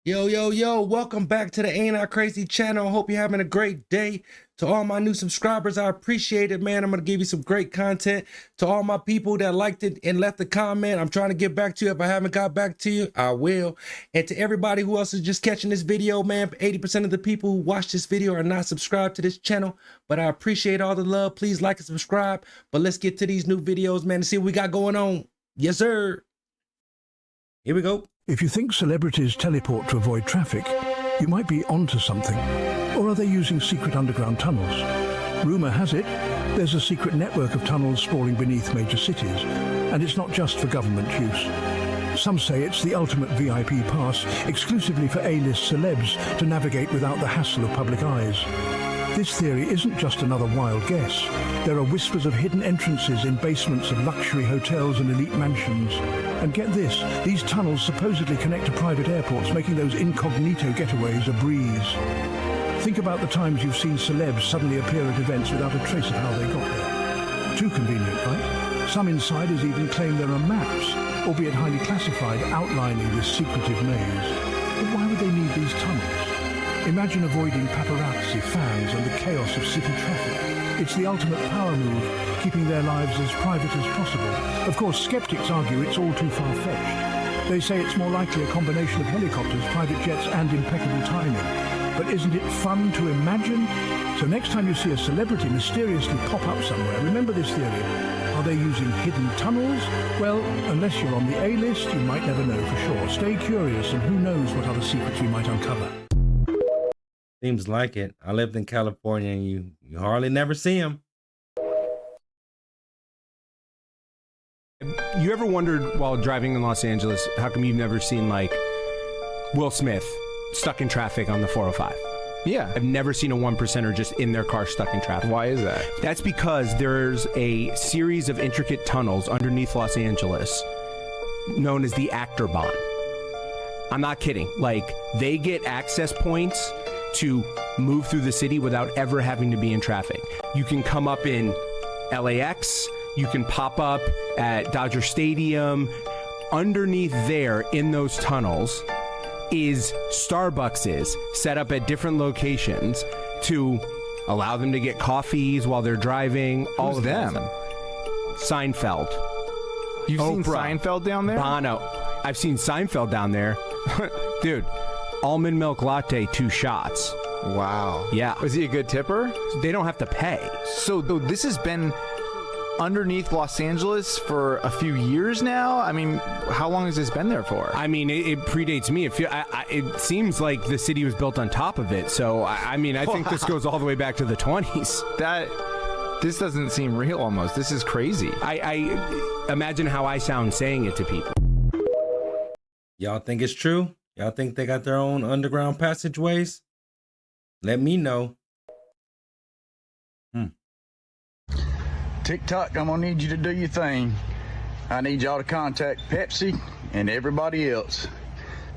Yo, welcome back to the Ain't I Crazy channel. I hope you're having a great day. To all my new subscribers, I appreciate it, man. I'm going to give you some great content. To all my people that liked it and left a comment, I'm trying to get back to you. If I haven't got back to you, I will. And to everybody who else is just catching this video, man, 80% of the people who watch this video are not subscribed to this channel, but I appreciate all the love. Please like and subscribe. But let's get to these new videos, man, and see what we got going on. Yes, sir. Here we go. If you think celebrities teleport to avoid traffic, you might be onto something. Or are they using secret underground tunnels? Rumour has it, there's a secret network of tunnels sprawling beneath major cities, and it's not just for government use. Some say it's the ultimate VIP pass, exclusively for A-list celebs to navigate without the hassle of public eyes. This theory isn't just another wild guess. There are whispers of hidden entrances in basements of luxury hotels and elite mansions. And get this, these tunnels supposedly connect to private airports, making those incognito getaways a breeze. Think about the times you've seen celebs suddenly appear at events without a trace of how they got there. Too convenient, right? Some insiders even claim there are maps, albeit highly classified, outlining this secretive maze. But why would they need these tunnels? Imagine avoiding paparazzi, fans, and the chaos of city traffic. It's the ultimate power move, keeping their lives as private as possible. Of course, skeptics argue it's all too far-fetched. They say it's more likely a combination of helicopters, private jets, and impeccable timing. But isn't it fun to imagine? So next time you see a celebrity mysteriously pop up somewhere, remember this theory. Are they using hidden tunnels? Well, unless you're on the A-list, you might never know for sure. Stay curious, and who knows what other secrets we might uncover. Seems like it. I lived in California and you hardly never see them. You ever wondered while driving in Los Angeles, how come you've never seen like Will Smith stuck in traffic on the 405? Yeah. I've never seen a 1%er just in their car stuck in traffic. Why is that? That's because there's a series of intricate tunnels underneath Los Angeles known as the Actor Bond. I'm not kidding. Like, they get access points to move through the city without ever having to be in traffic. You can come up in LAX, you can pop up at Dodger Stadium. Underneath there in those tunnels is Starbuckses set up at different locations to allow them to get coffees while they're driving. All Who's of them? Seinfeld. You've seen Oprah. Seinfeld down there? Bono. I've seen Seinfeld down there. Dude, almond milk latte, 2 shots. Wow. Yeah. Was he a good tipper? They don't have to pay. So this has been underneath Los Angeles for a few years now? I mean, how long has this been there for? I mean, it predates me. It seems like the city was built on top of it. So, I mean, I think this goes all the way back to the 20s. This doesn't seem real almost. This is crazy. I imagine how I sound saying it to people. Y'all think it's true? Y'all think they got their own underground passageways? Let me know. Tik Tok, I'm gonna need you to do your thing. I need y'all to contact Pepsi and everybody else.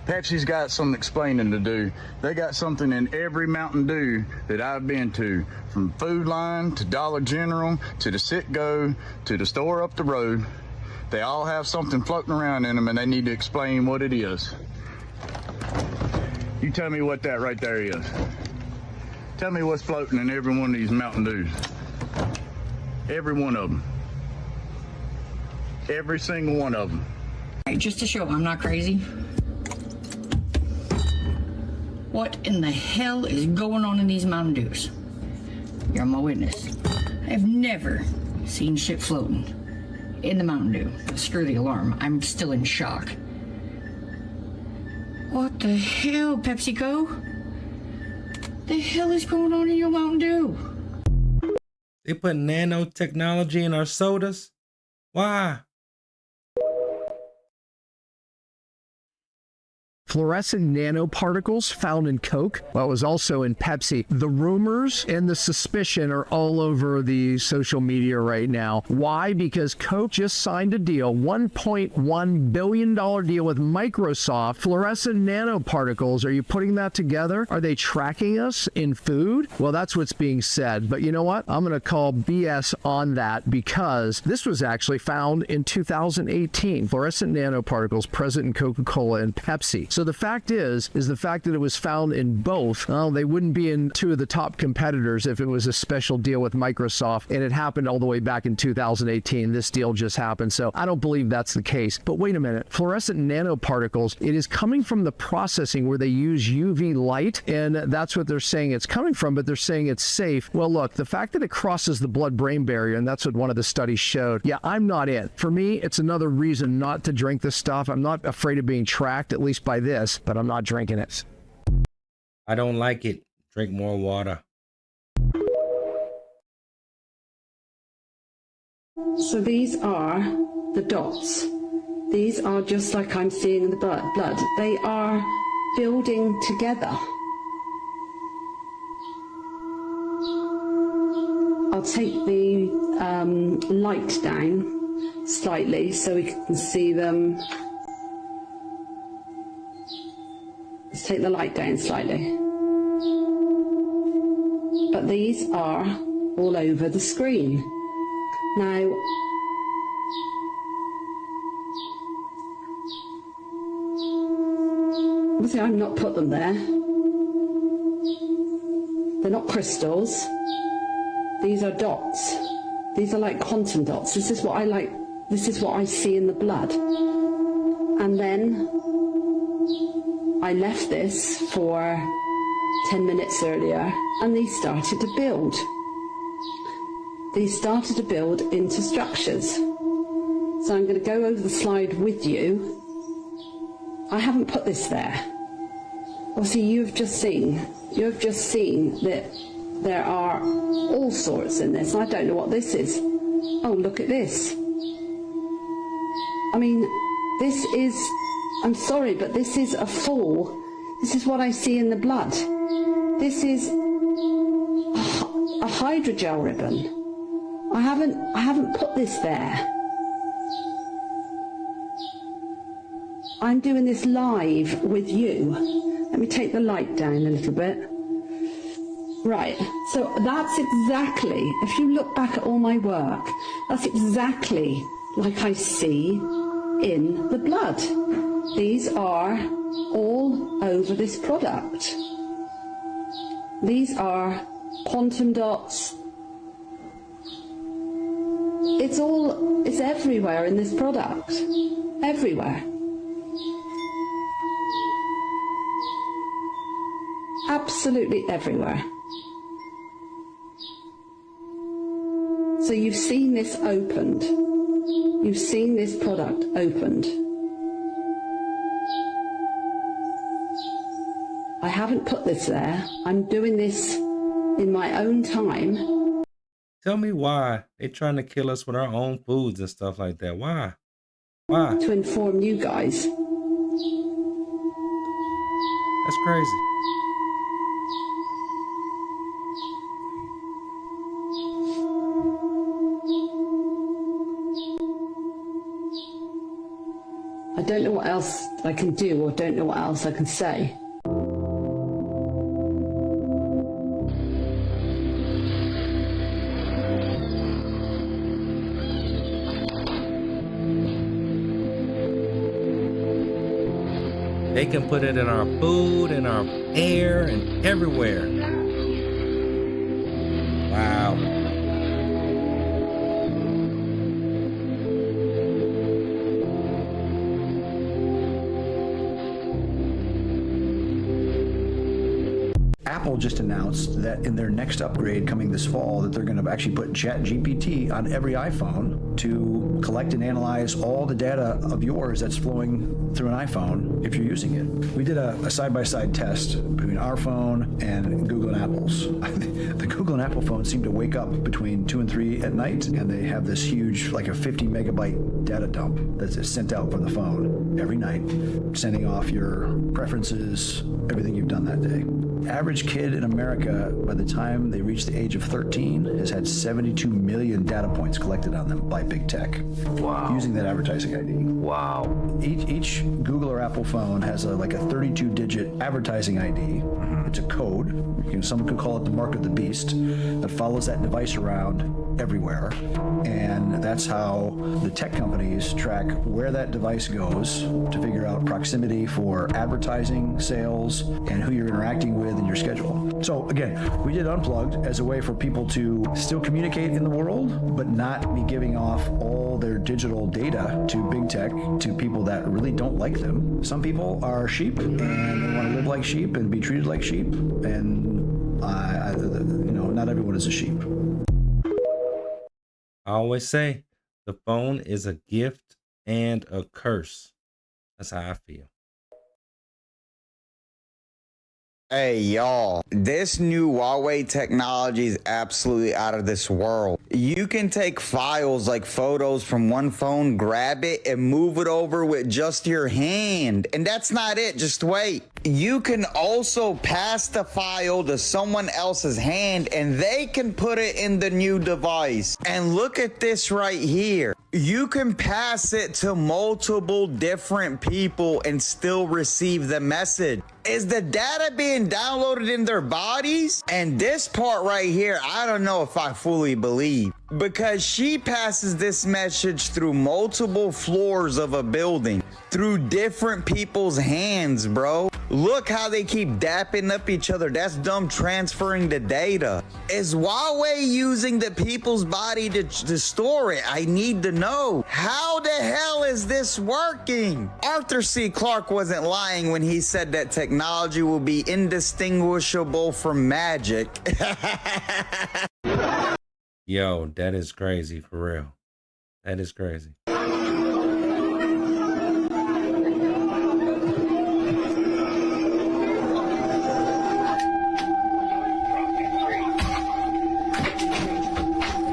Pepsi's got some explaining to do. They got something in every Mountain Dew that I've been to, from Food Line to Dollar General to the Sit-Go to the store up the road. They all have something floating around in them, and they need to explain what it is. You tell me what that right there is. Tell me what's floating in every one of these Mountain Dews. Every one of them. Every single one of them. Right, just to show I'm not crazy. What in the hell is going on in these Mountain Dews? You're my witness. I've never seen shit floating in the Mountain Dew. Screw the alarm. I'm still in shock. What the hell, PepsiCo? The hell is going on in your Mountain Dew? They put nanotechnology in our sodas? Why? Fluorescent nanoparticles found in Coke, well, it was also in Pepsi. The rumors and the suspicion are all over the social media right now. Why? Because Coke just signed a deal, $1.1 billion deal with Microsoft. Fluorescent nanoparticles, are you putting that together? Are they tracking us in food? Well, that's what's being said. But you know what? I'm going to call BS on that because this was actually found in 2018. Fluorescent nanoparticles present in Coca-Cola and Pepsi. So So the fact is the fact that it was found in both, well, they wouldn't be in two of the top competitors if it was a special deal with Microsoft, and it happened all the way back in 2018. This deal just happened. So I don't believe that's the case. But wait a minute, fluorescent nanoparticles, it is coming from the processing where they use UV light, and that's what they're saying it's coming from, but they're saying it's safe. Well, look, the fact that it crosses the blood-brain barrier, and that's what one of the studies showed, yeah, I'm not in. For me, it's another reason not to drink this stuff. I'm not afraid of being tracked, at least by this, but I'm not drinking it. I don't like it. Drink more water. So these are the dots. These are just like I'm seeing in the blood. They are building together. I'll take the light down slightly so we can see them. Let's take the light down slightly. But these are all over the screen. Now, obviously I've not put them there. They're not crystals. These are dots. These are like quantum dots. This is what I like. This is what I see in the blood. And then I left this for 10 minutes earlier, and these started to build. These started to build into structures. So I'm going to go over the slide with you. I haven't put this there. Obviously, you have just seen that there are all sorts in this. I don't know what this is. Oh, look at this. I mean, this is, I'm sorry, but this is a full, this is what I see in the blood. This is a hydrogel ribbon. I haven't put this there. I'm doing this live with you. Let me take the light down a little bit. Right, so that's exactly, if you look back at all my work, that's exactly like I see in the blood. These are all over this product. These are quantum dots. It's everywhere in this product. Everywhere. Absolutely everywhere. So you've seen this opened. You've seen this product opened. I haven't put this there. I'm doing this in my own time. Tell me why they're trying to kill us with our own foods and stuff like that. Why? Why? To inform you guys. That's crazy. I don't know what else I can do, or don't know what else I can say. They can put it in our food, in our air, and everywhere. Wow. Apple just announced that in their next upgrade coming this fall that they're going to actually put ChatGPT on every iPhone to collect and analyze all the data of yours that's flowing through an iPhone if you're using it. We did a side-by-side test between our phone and Google and Apple's. The Google and Apple phones seem to wake up between 2 and 3 at night, and they have this huge, like a 50 megabyte data dump that's sent out from the phone every night, sending off your preferences, everything you've done that day. Average kid in America, by the time they reach the age of 13, has had 72 million data points collected on them by big tech. Wow. Using that advertising ID. Wow. Each Google or Apple phone has like a 32-digit advertising ID. It's a code. Someone could call it the mark of the beast that follows that device around everywhere. And that's how the tech companies track where that device goes to figure out proximity for advertising, sales, and who you're interacting with in your schedule. So again, we did Unplugged as a way for people to still communicate in the world, but not be giving off all their digital data to big tech, to people that really don't like them. Some people are sheep and they want to live like sheep and be treated like sheep. And not everyone is a sheep. I always say the phone is a gift and a curse. That's how I feel. Hey y'all, this new Huawei technology is absolutely out of this world. You can take files like photos from one phone, grab it, and move it over with just your hand. And that's not it, just wait. You can also pass the file to someone else's hand and they can put it in the new device. And look at this right here. You can pass it to multiple different people and still receive the message. Is the data being downloaded in their bodies? And this part right here, I don't know if I fully believe, because she passes this message through multiple floors of a building, through different people's hands, bro. Look how they keep dapping up each other. That's dumb transferring the data. Is Huawei using the people's body to store it? I need to know. How the hell is this working? Arthur C. Clarke wasn't lying when he said that technology will be indistinguishable from magic. Yo, that is crazy for real. That is crazy.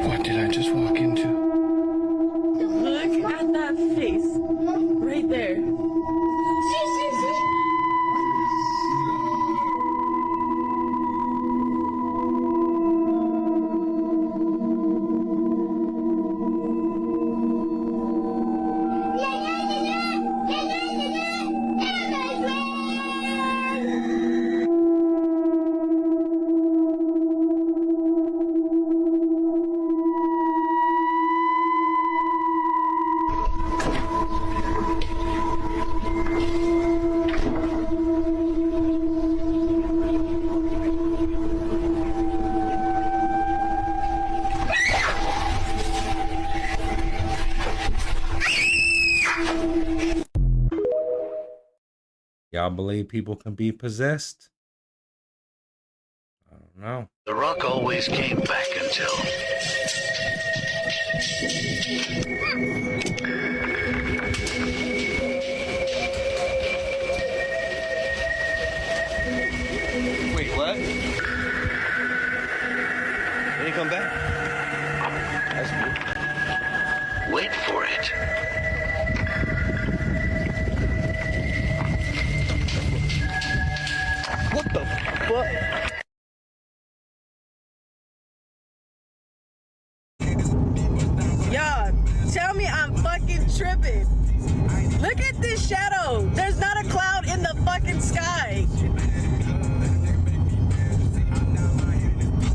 What did I just walk into? Look at that face right there. Y'all believe people can be possessed? I don't know. The Rock always came back until... Wait, what? Did he come back? That's good. Wait for it. What the fuck? Y'all, tell me I'm fucking tripping. Look at this shadow. There's not a cloud in the fucking sky.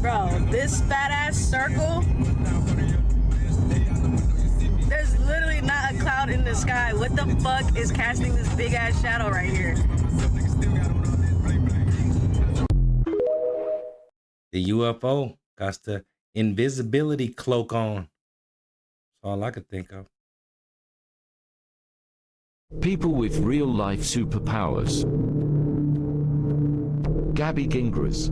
Bro, this fat ass circle. There's literally not a cloud in the sky. What the fuck is casting this big ass shadow right here? The UFO got the invisibility cloak on. That's all I could think of. People with real-life superpowers. Gabby Gingras.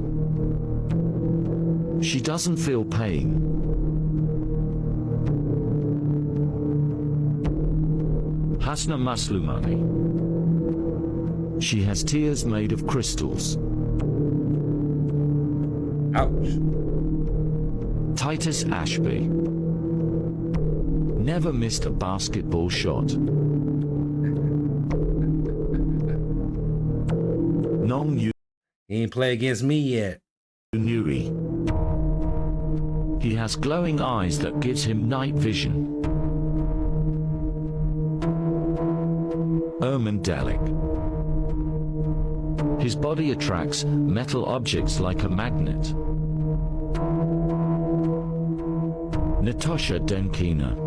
She doesn't feel pain. Hasna Maslumani. She has tears made of crystals. Ouch. Titus Ashby. Never missed a basketball shot. Nong Yu. He ain't play against me yet. Nui. He has glowing eyes that gives him night vision. Erman Delic. His body attracts metal objects like a magnet. Natasha Denkina.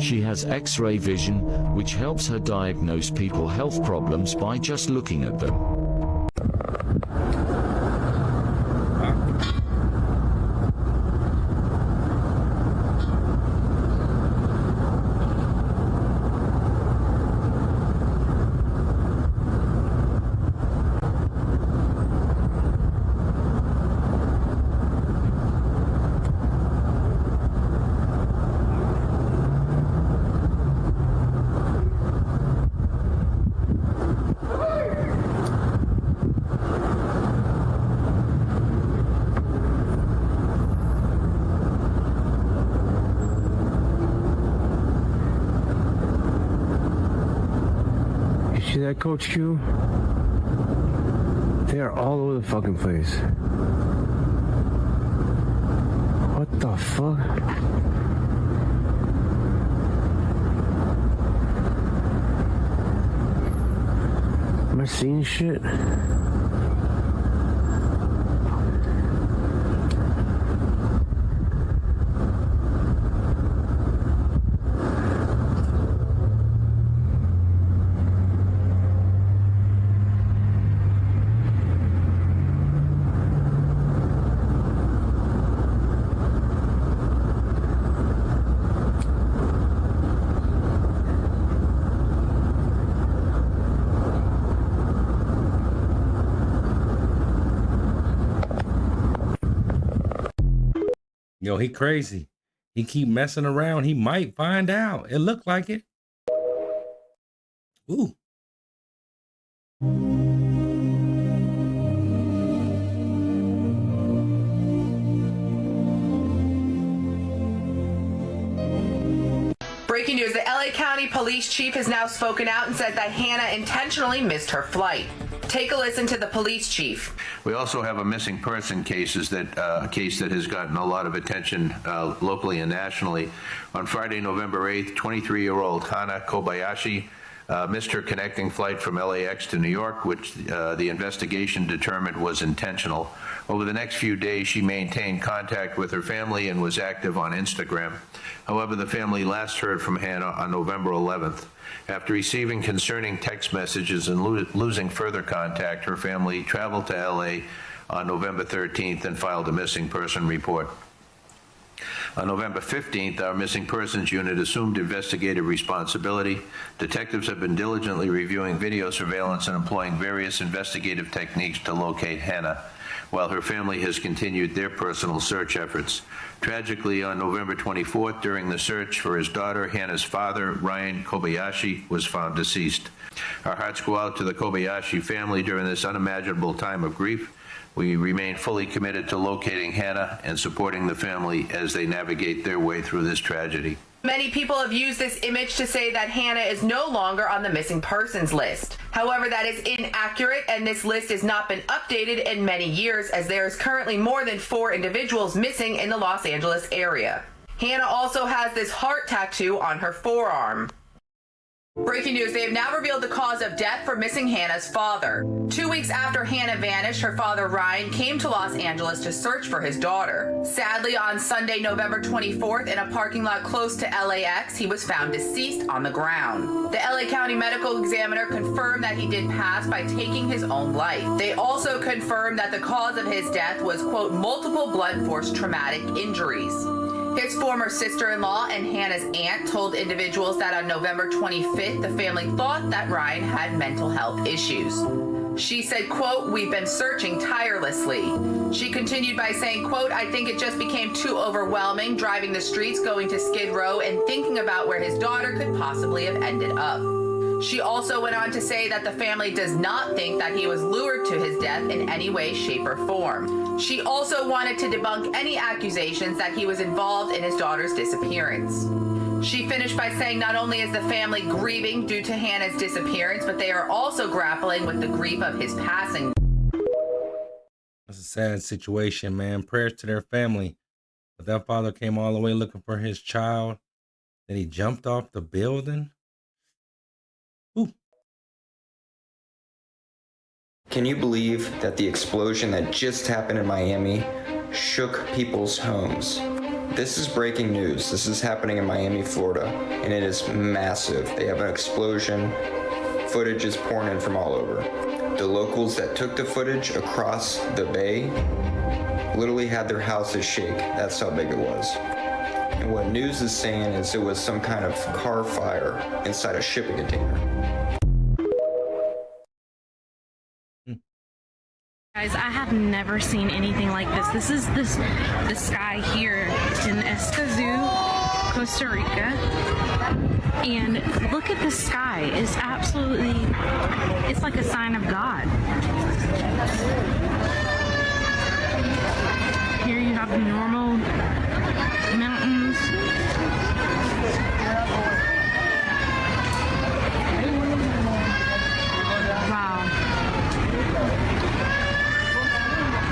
She has X-ray vision, which helps her diagnose people's health problems by just looking at them. See that, Coach Q? They are all over the fucking place. What the fuck? Am I seeing shit? Yo, he crazy. He keep messing around. He might find out. It looked like it. Ooh. Breaking news, the LA County Police Chief has now spoken out and said that Hannah intentionally missed her flight. Take a listen to the police chief. We also have a missing person case that has gotten a lot of attention locally and nationally. On Friday, November 8th, 23-year-old Hana Kobayashi missed her connecting flight from LAX to New York, which the investigation determined was intentional. Over the next few days, she maintained contact with her family and was active on Instagram. However, the family last heard from Hannah on November 11th. After receiving concerning text messages and losing further contact, her family traveled to LA on November 13th and filed a missing person report. On November 15th, our missing persons unit assumed investigative responsibility. Detectives have been diligently reviewing video surveillance and employing various investigative techniques to locate Hannah, while her family has continued their personal search efforts. Tragically, on November 24th, during the search for his daughter, Hannah's father, Ryan Kobayashi, was found deceased. Our hearts go out to the Kobayashi family during this unimaginable time of grief. We remain fully committed to locating Hannah and supporting the family as they navigate their way through this tragedy. Many people have used this image to say that Hannah is no longer on the missing persons list. However, that is inaccurate, and this list has not been updated in many years, as there is currently more than 4 individuals missing in the Los Angeles area. Hannah also has this heart tattoo on her forearm. Breaking news, they have now revealed the cause of death for missing Hannah's father. 2 weeks after Hannah vanished, her father Ryan came to Los Angeles to search for his daughter. Sadly, on Sunday, November 24th, in a parking lot close to LAX, he was found deceased on the ground. The LA County Medical Examiner confirmed that he did pass by taking his own life. They also confirmed that the cause of his death was, quote, multiple blunt force traumatic injuries. His former sister-in-law and Hannah's aunt told individuals that on November 25th, the family thought that Ryan had mental health issues. She said, quote, we've been searching tirelessly. She continued by saying, quote, I think it just became too overwhelming driving the streets, going to Skid Row and thinking about where his daughter could possibly have ended up. She also went on to say that the family does not think that he was lured to his death in any way, shape, or form. She also wanted to debunk any accusations that he was involved in his daughter's disappearance. She finished by saying not only is the family grieving due to Hannah's disappearance, but they are also grappling with the grief of his passing. That's a sad situation, man. Prayers to their family. But that father came all the way looking for his child. Then he jumped off the building. Ooh. Can you believe that the explosion that just happened in Miami shook people's homes? This is breaking news. This is happening in Miami, Florida, and it is massive. They have an explosion. Footage is pouring in from all over. The locals that took the footage across the bay literally had their houses shake. That's how big it was. And what news is saying is it was some kind of car fire inside a shipping container. Guys, I have never seen anything like this. This is the sky here in Escazú, Costa Rica. And look at the sky. It's absolutely, it's like a sign of God. Here you have the normal mountains. Wow.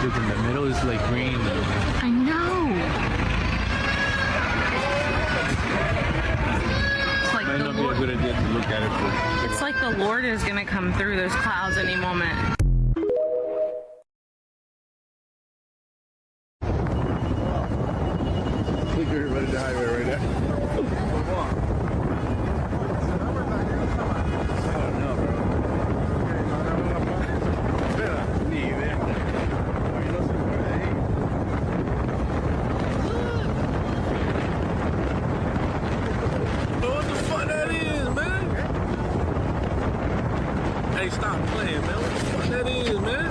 Look, in the middle is like green. I know. It's like Might the not be a Lord, good idea to look at it. it's like the Lord is gonna come through those clouds any moment. Look at everybody on the highway right there. What the fuck that is, man? Hey, stop playing, man. What the fuck that is, man?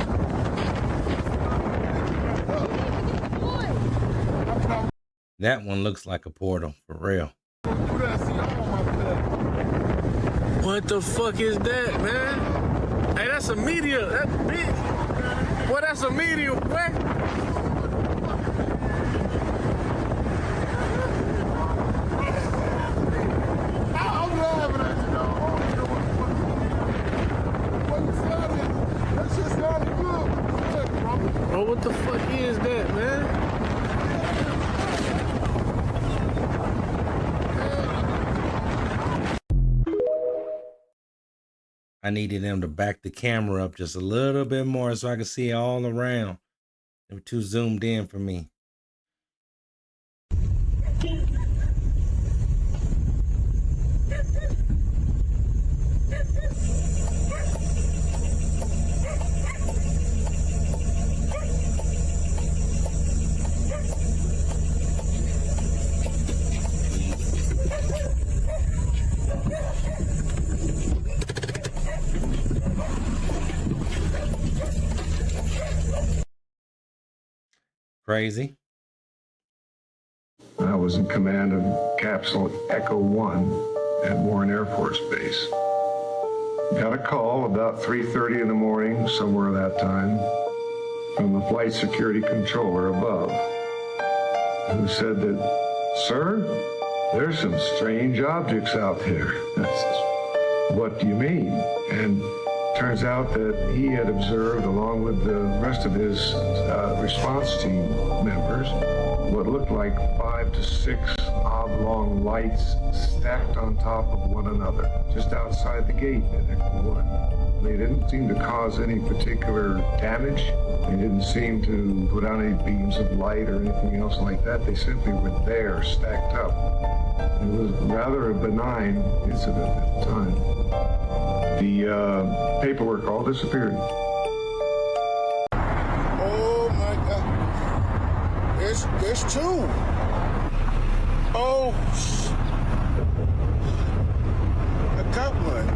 That one looks like a portal, for real. What the fuck is that, man? Hey, that's a meteor. That bitch. Boy, that's a meteor, boy. I'm laughing at you, dog. That shit sounded good. Oh, what the fuck is that, man? I needed them to back the camera up just a little bit more so I could see all around. They were too zoomed in for me. Crazy. I was in command of Capsule Echo 1 at Warren Air Force Base. Got a call about 3:30 in the morning, somewhere that time, from the flight security controller above, who said that, "Sir, there's some strange objects out there." I says, "What do you mean?" And turns out that he had observed, along with the rest of his response team members, what looked like 5 to 6 oblong lights stacked on top of one another, just outside the gate at Echo 1. They didn't seem to cause any particular damage. They didn't seem to put out any beams of light or anything else like that. They simply were there, stacked up. It was rather a benign incident at the time. The paperwork all disappeared. Oh my God. There's two. Oh, I got one.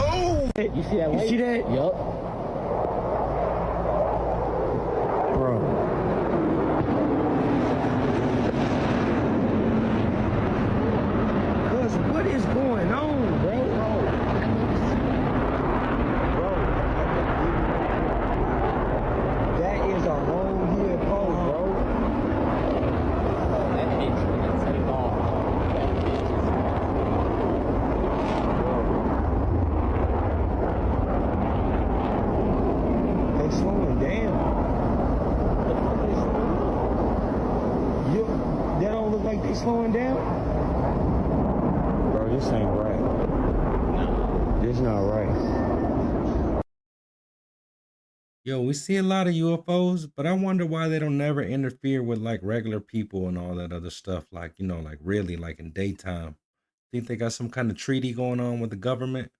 Oh! You see that light? You see that? Yup. Bro. What is going on, bro? That is a whole UFO, bro. That bitch is take off. They slowing down. The fuck they slowing down? That don't look like they slowing down? Bro, this ain't right. This not right. Yo, we see a lot of UFOs, but I wonder why they don't never interfere with like regular people and all that other stuff. Like, you know, like really like in daytime. Think they got some kind of treaty going on with the government?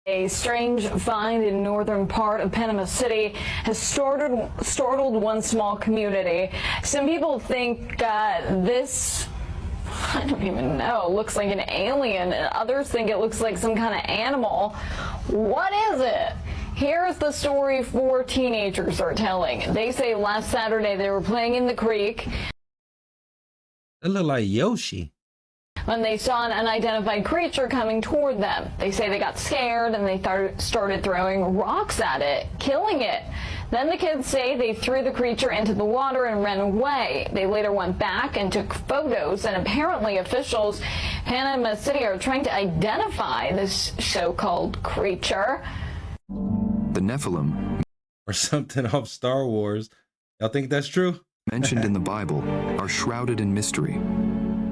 A strange find in northern part of Panama City has startled one small community. Some people think this, I don't even know, looks like an alien, and others think it looks like some kind of animal. What is it? Here's the story four teenagers are telling. They say last Saturday they were playing in the creek. It looked like Yoshi. When they saw an unidentified creature coming toward them. They say they got scared and they started throwing rocks at it, killing it. Then the kids say they threw the creature into the water and ran away. They later went back and took photos, and apparently officials in Panama City are trying to identify this so-called creature. The Nephilim, or something off Star Wars. Y'all think that's true? mentioned in the Bible, are shrouded in mystery.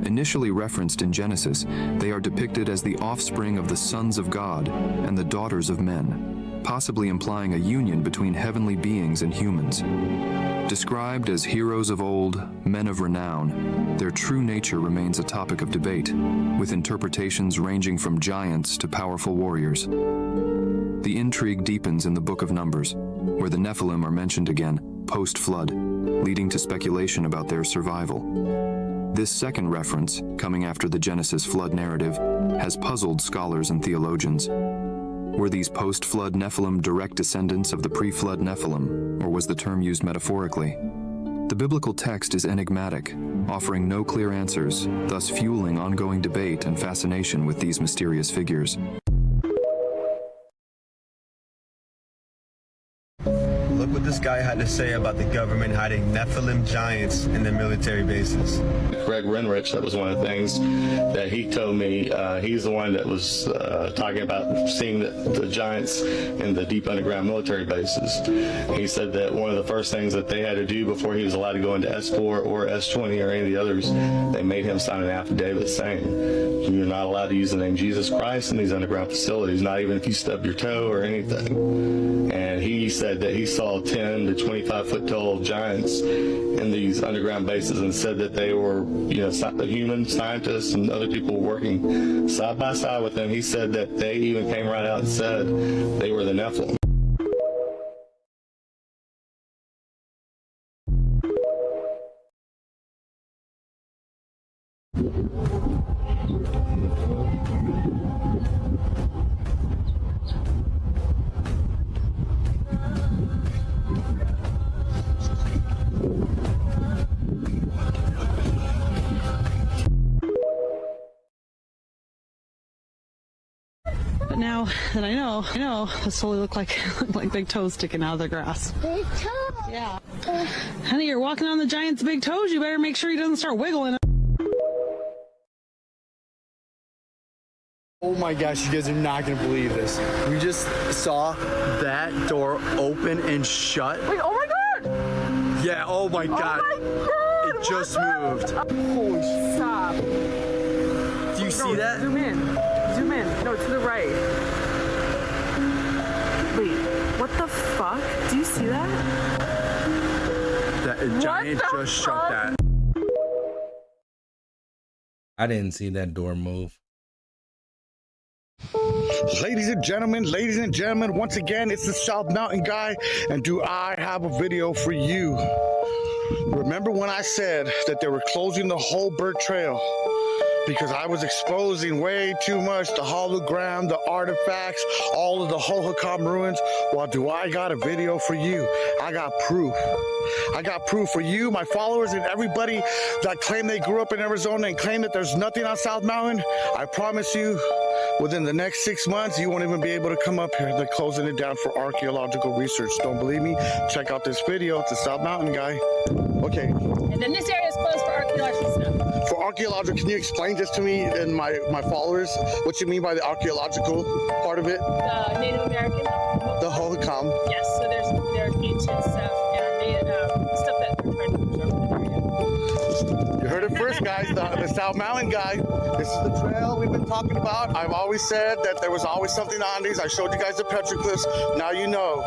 Initially referenced in Genesis, they are depicted as the offspring of the sons of God and the daughters of men, possibly implying a union between heavenly beings and humans. Described as heroes of old, men of renown, their true nature remains a topic of debate, with interpretations ranging from giants to powerful warriors. The intrigue deepens in the Book of Numbers, where the Nephilim are mentioned again, post-flood, leading to speculation about their survival. This second reference, coming after the Genesis flood narrative, has puzzled scholars and theologians. Were these post-flood Nephilim direct descendants of the pre-flood Nephilim, or was the term used metaphorically? The biblical text is enigmatic, offering no clear answers, thus fueling ongoing debate and fascination with these mysterious figures. Look what this guy had to say about the government hiding Nephilim giants in their military bases. Greg Renrich, that was one of the things that he told me. He's the one that was talking about seeing the giants in the deep underground military bases. He said that one of the first things that they had to do before he was allowed to go into S4 or S20 or any of the others, they made him sign an affidavit saying you're not allowed to use the name Jesus Christ in these underground facilities, not even if you stub your toe or anything. And he said that he saw 10 to 25 foot tall giants in these underground bases and said that they were, the human scientists and other people working side by side with them. He said that they even came right out and said they were the Nephilim. But now that I know, this totally look like big toes sticking out of the grass. Big toes? Yeah. Honey, you're walking on the giant's big toes. You better make sure he doesn't start wiggling. Oh my gosh, you guys are not going to believe this. We just saw that door open and shut. Wait, oh my god! Yeah, oh my god. Oh my god! It just moved. Holy stop. Do you see that? Zoom in. Zoom in. No, to the right. Wait, what the fuck? Do you see that? That giant just shut that. I didn't see that door move. Ladies and gentlemen, once again, it's the South Mountain Guy, and do I have a video for you? Remember when I said that they were closing the whole Bird Trail because I was exposing way too much the hologram, the artifacts, all of the Hohokam ruins? Well, do I got a video for you? I got proof. I got proof for you, my followers, and everybody that claim they grew up in Arizona and claim that there's nothing on South Mountain. I promise you, within the next 6 months, you won't even be able to come up here. They're closing it down for archaeological research. Don't believe me? Check out this video. It's the South Mountain Guy. Okay. And then this area is closed for archaeological stuff. For archaeological, can you explain this to me and my followers? What you mean by the archaeological part of it? The Native American. The hoaxes. Yes, so there's ancient stuff and stuff that they're trying to preserve in the area. You heard it first, guys. The South Mountain guy. This is the trail we've been talking about. I've always said that there was always something on these. I showed you guys the petroglyphs. Now you know.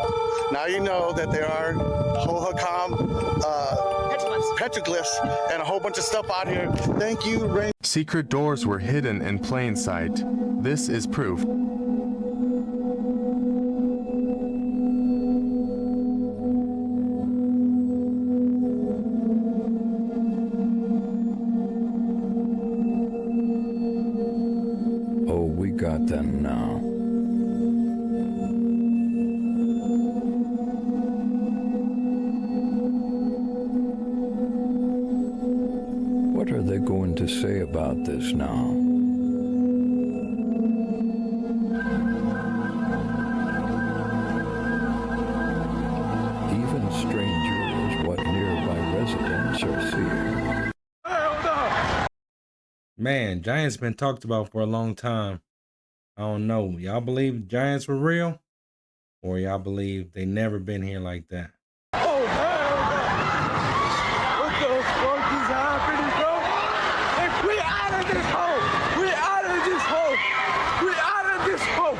Now you know that there are hoaxes, petroglyphs, and a whole bunch of stuff out here. Thank you, Rain. Secret doors were hidden in plain sight. This is proof. Oh, we got them now. What are they going to say about this now? Even stranger is what nearby residents are seeing. Man, giants been talked about for a long time. I don't know. Y'all believe giants were real? Or y'all believe they never been here like that? Oh, hell no. What the fuck is happening, bro? Hey, we out of this hole. We out of this hole. We out of this hole.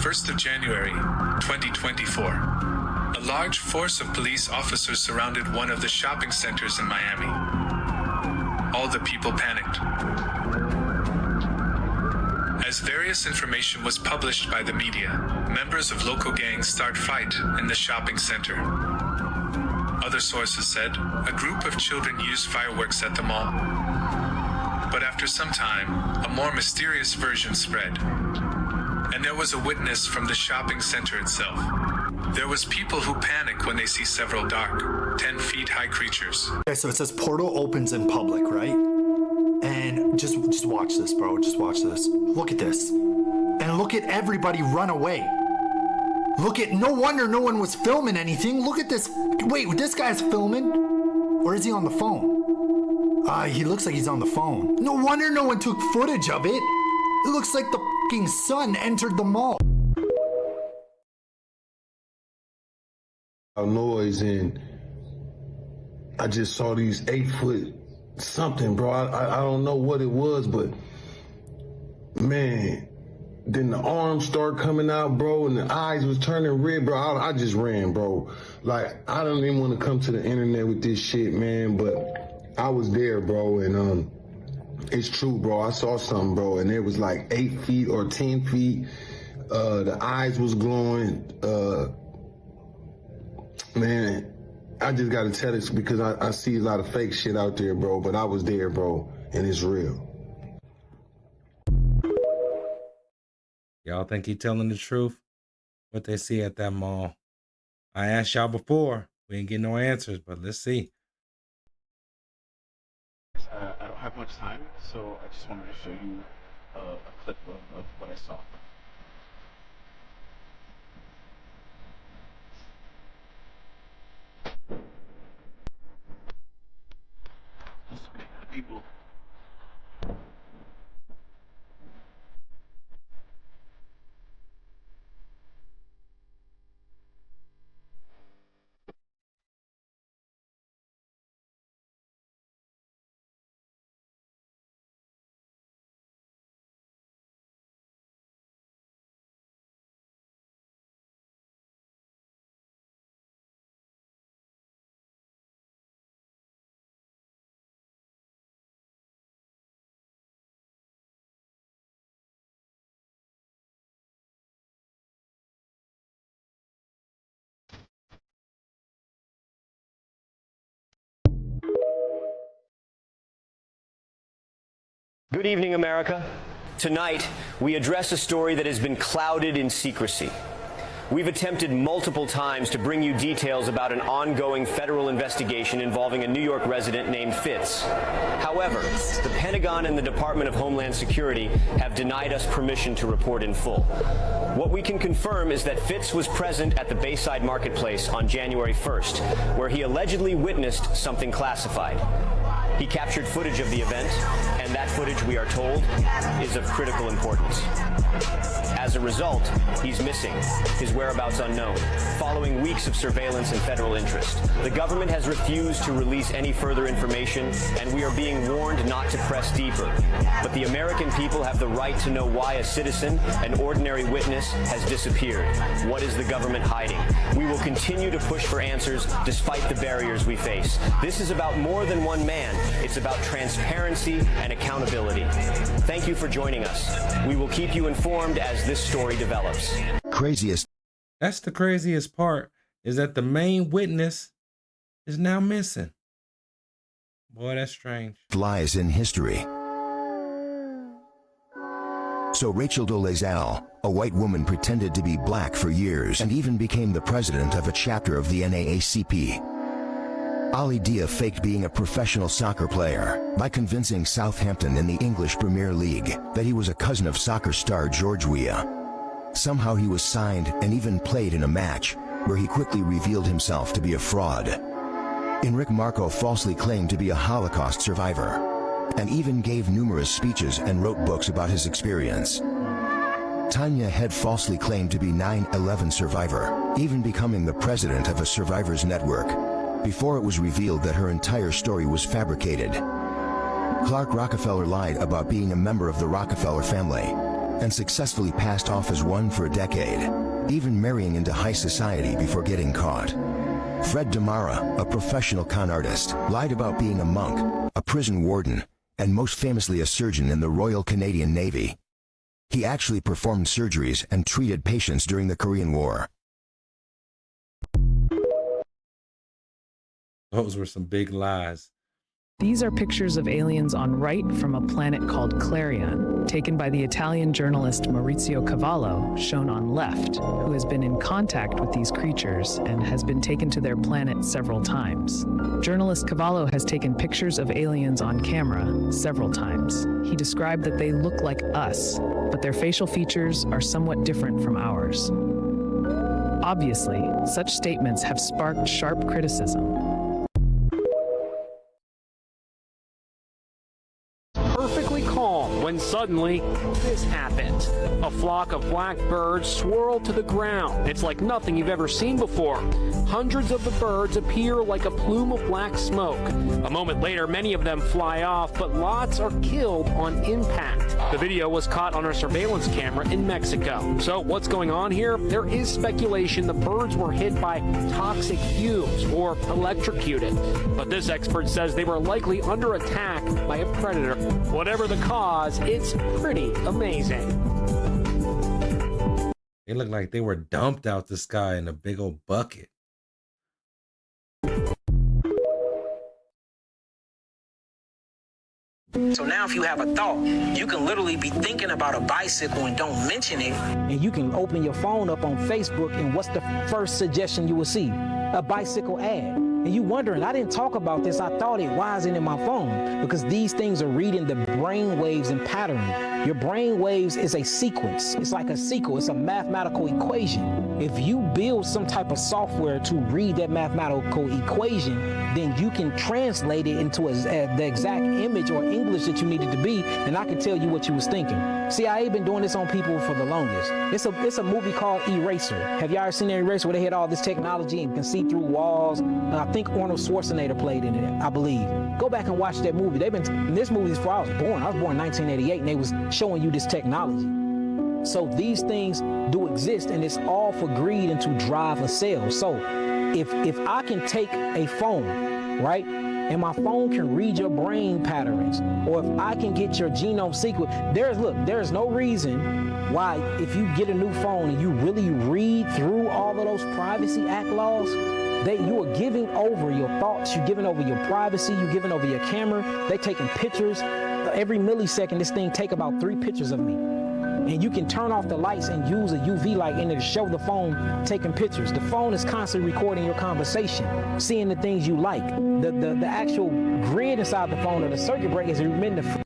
1st of January, 2024. A large force of police officers surrounded one of the shopping centers in Miami. All the people panicked. As various information was published by the media, members of local gangs start fight in the shopping center. Other sources said a group of children used fireworks at the mall. But after some time, a more mysterious version spread. And there was a witness from the shopping center itself. There was people who panic when they see several dark, 10 feet high creatures. Okay, so it says portal opens in public, right? And just watch this, bro. Just watch this. Look at this. And look at everybody run away. Look at, no wonder no one was filming anything. Look at this. Wait, this guy's filming? Or is he on the phone? He looks like he's on the phone. No wonder no one took footage of it. It looks like the fucking sun entered the mall. Noise, and I just saw these 8-foot something, bro. I don't know what it was, but man, then the arms start coming out, bro, and the eyes was turning red, bro. I just ran, bro. Like, I don't even want to come to the internet with this shit, man, but I was there, bro, and it's true, bro. I saw something, bro, and it was like 8 feet or 10 feet. The eyes was glowing. Man, I just gotta tell this because I see a lot of fake shit out there, bro, but I was there, bro, and it's real. Y'all think he telling the truth? What they see at that mall? I asked y'all before. We didn't get no answers, but let's see. I don't have much time, so I just wanted to show you a clip of what I saw. People. Good evening, America. Tonight, we address a story that has been clouded in secrecy. We've attempted multiple times to bring you details about an ongoing federal investigation involving a New York resident named Fitz. However, the Pentagon and the Department of Homeland Security have denied us permission to report in full. What we can confirm is that Fitz was present at the Bayside Marketplace on January 1st, where he allegedly witnessed something classified. He captured footage of the event, and that footage, we are told, is of critical importance. As a result, he's missing, his whereabouts unknown, following weeks of surveillance and federal interest. The government has refused to release any further information, and we are being warned not to press deeper. But the American people have the right to know why a citizen, an ordinary witness, has disappeared. What is the government hiding? We will continue to push for answers despite the barriers we face. This is about more than one man. It's about transparency and accountability. Thank you for joining us. We will keep you informed as this story develops. Craziest. That's the craziest part, is that the main witness is now missing. Boy, that's strange. Lies in history. So Rachel Dolezal, a white woman, pretended to be black for years and even became the president of a chapter of the NAACP. Ali Dia faked being a professional soccer player by convincing Southampton in the English Premier League that he was a cousin of soccer star George Weah. Somehow he was signed and even played in a match where he quickly revealed himself to be a fraud. Enric Marco falsely claimed to be a Holocaust survivor and even gave numerous speeches and wrote books about his experience. Tanya Head falsely claimed to be 9/11 survivor, even becoming the president of a survivors network, before it was revealed that her entire story was fabricated. Clark Rockefeller lied about being a member of the Rockefeller family and successfully passed off as one for a decade, even marrying into high society before getting caught. Fred Damara, a professional con artist, lied about being a monk, a prison warden, and most famously a surgeon in the Royal Canadian Navy. He actually performed surgeries and treated patients during the Korean War. Those were some big lies. These are pictures of aliens en route from a planet called Clarion, taken by the Italian journalist Maurizio Cavallo, shown on left, who has been in contact with these creatures and has been taken to their planet several times. Journalist Cavallo has taken pictures of aliens on camera several times. He described that they look like us, but their facial features are somewhat different from ours. Obviously, such statements have sparked sharp criticism. Perfectly calm when suddenly this happened. A flock of black birds swirled to the ground. It's like nothing you've ever seen before. Hundreds of the birds appear like a plume of black smoke. A moment later, many of them fly off, but lots are killed on impact. The video was caught on a surveillance camera in Mexico. So what's going on here? There is speculation the birds were hit by toxic fumes or electrocuted. But this expert says they were likely under attack by a predator. Whatever the cause, it's pretty amazing. They look like they were dumped out the sky in a big old bucket. So now if you have a thought, you can literally be thinking about a bicycle and don't mention it. And you can open your phone up on Facebook, and what's the first suggestion you will see? A bicycle ad. And you wondering, I didn't talk about this, I thought it, why isn't it in my phone? Because these things are reading the brain waves and patterning. Your brain waves is a sequence. It's like a sequel. It's a mathematical equation. If you build some type of software to read that mathematical equation, then you can translate it into the exact image or English that you needed to be, and I can tell you what you was thinking. CIA been doing this on people for the longest. It's a movie called Eraser. Have y'all ever seen Eraser where they had all this technology and can see through walls? I think Arnold Schwarzenegger played in it, I believe. Go back and watch that movie. This movie is before I was born. I was born in 1988, and they was showing you this technology. So these things do exist, and it's all for greed and to drive a sale. So if I can take a phone, right, and my phone can read your brain patterns, or if I can get your genome sequence, there's no reason why if you get a new phone and you really read through all of those Privacy Act laws, that you are giving over your thoughts, you're giving over your privacy, you're giving over your camera. They taking pictures. Every millisecond, this thing take about 3 pictures of me. And you can turn off the lights and use a UV light in it to show the phone taking pictures. The phone is constantly recording your conversation, seeing the things you like. The actual grid inside the phone or the circuit breaker is emitting the...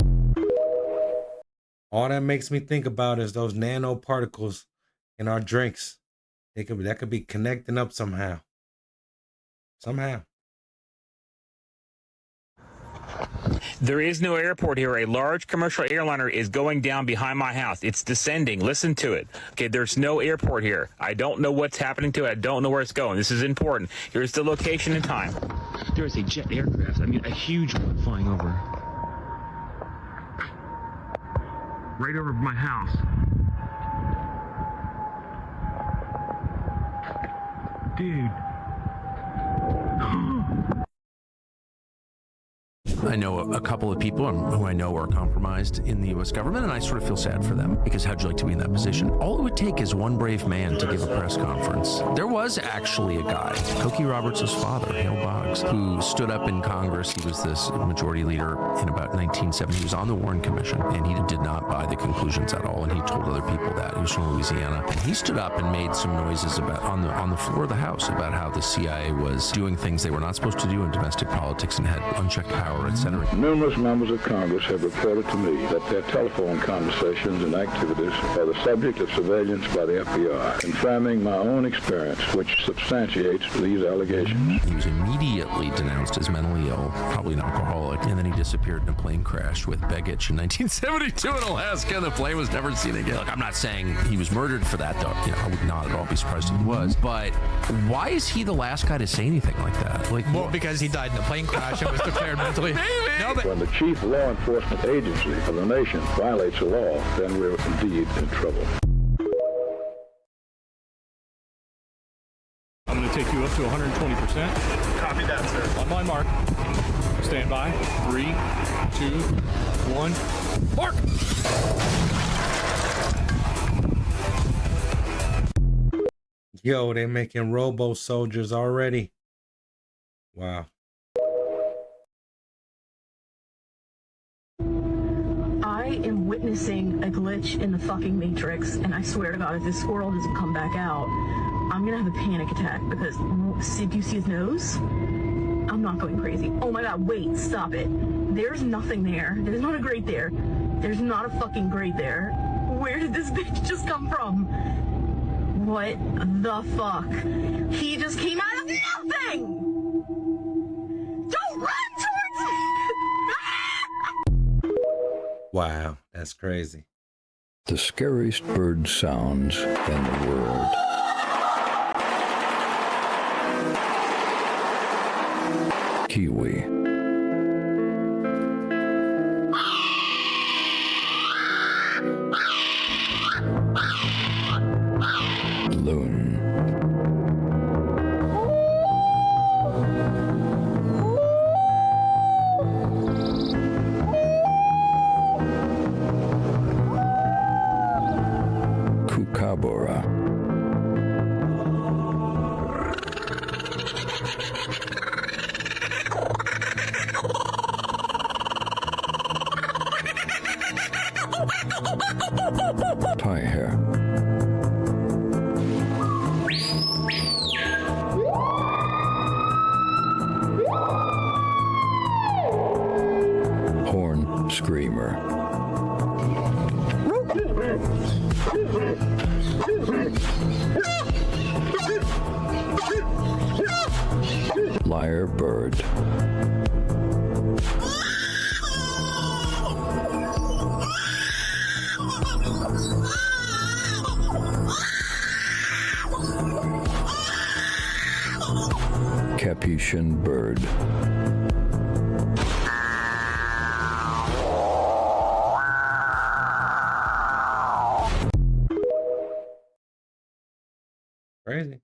All that makes me think about is those nanoparticles in our drinks. That could be connecting up somehow. There is no airport here. A large commercial airliner is going down behind my house. It's descending. Listen to it. Okay, there's no airport here. I don't know what's happening to it. I don't know where it's going. This is important. Here's the location and time. There is a jet aircraft. I mean, a huge one flying over. Right over my house. Dude. I know a couple of people who I know are compromised in the U.S. government, and I sort of feel sad for them, because how'd you like to be in that position? All it would take is one brave man to give a press conference. There was actually a guy, Cokie Roberts' father, Hale Boggs, who stood up in Congress. He was this majority leader in about 1970. He was on the Warren Commission, and he did not buy the conclusions at all, and he told other people that. He was from Louisiana. And he stood up and made some noises about on the floor of the House about how the CIA was doing things they were not supposed to do in domestic politics and had unchecked power, etc. Numerous members of Congress have reported to me that their telephone conversations and activities are the subject of surveillance by the FBI, confirming my own experience, which substantiates these allegations. He was immediately denounced as mentally ill, probably an alcoholic, and then he disappeared in a plane crash with baggage in 1972 in Alaska, and the plane was never seen again. Look, I'm not saying he was murdered for that, though. You know, I would not at all be surprised if he was. But why is he the last guy to say anything like that? Like, well, because he died in a plane crash and was declared mentally. No, but when the chief law enforcement agency of the nation violates a law, then we're indeed in trouble. I'm going to take you up to 120%. Copy that, sir. On my mark. Stand by. 3, 2, 1. Mark! Yo, they're making robo soldiers already. Wow. I am witnessing a glitch in the fucking Matrix, and I swear to God, if this squirrel doesn't come back out, I'm gonna have a panic attack, because do you see his nose? I'm not going crazy. Oh my God, wait, stop it. There's nothing there. There's not a grate there. There's not a fucking grate there. Where did this bitch just come from? What the fuck? He just came out of nothing! Don't run towards me! Wow, that's crazy. The scariest bird sounds in the world. Kiwi. Loon. Kookaburra. Tie hair. Horn screamer. Lyre bird. Capuchin bird. Crazy.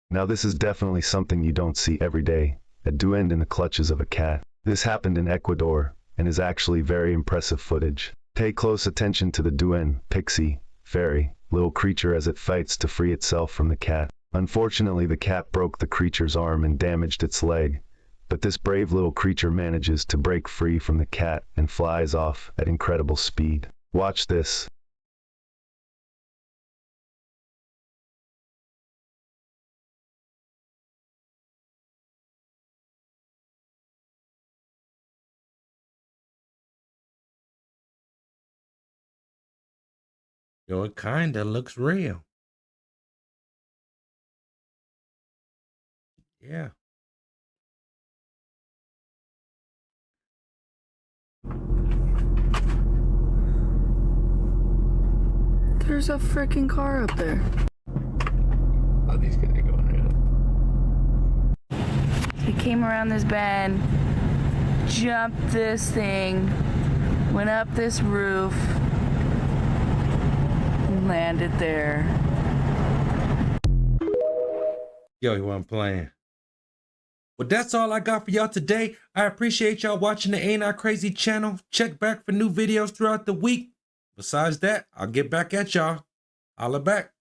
Now this is definitely something you don't see every day, a duende in the clutches of a cat. This happened in Ecuador, and is actually very impressive footage. Pay close attention to the duende, pixie, fairy, little creature as it fights to free itself from the cat. Unfortunately, the cat broke the creature's arm and damaged its leg, but this brave little creature manages to break free from the cat and flies off at incredible speed. Watch this. Yo, it kinda looks real. Yeah. There's a freaking car up there. Oh, these guys are going around. He came around this bend, jumped this thing, went up this roof, and landed there. Yo, he wasn't playing. Well, that's all I got for y'all today. I appreciate y'all watching the Ain't I Crazy channel. Check back for new videos throughout the week. Besides that, I'll get back at y'all. Holla back.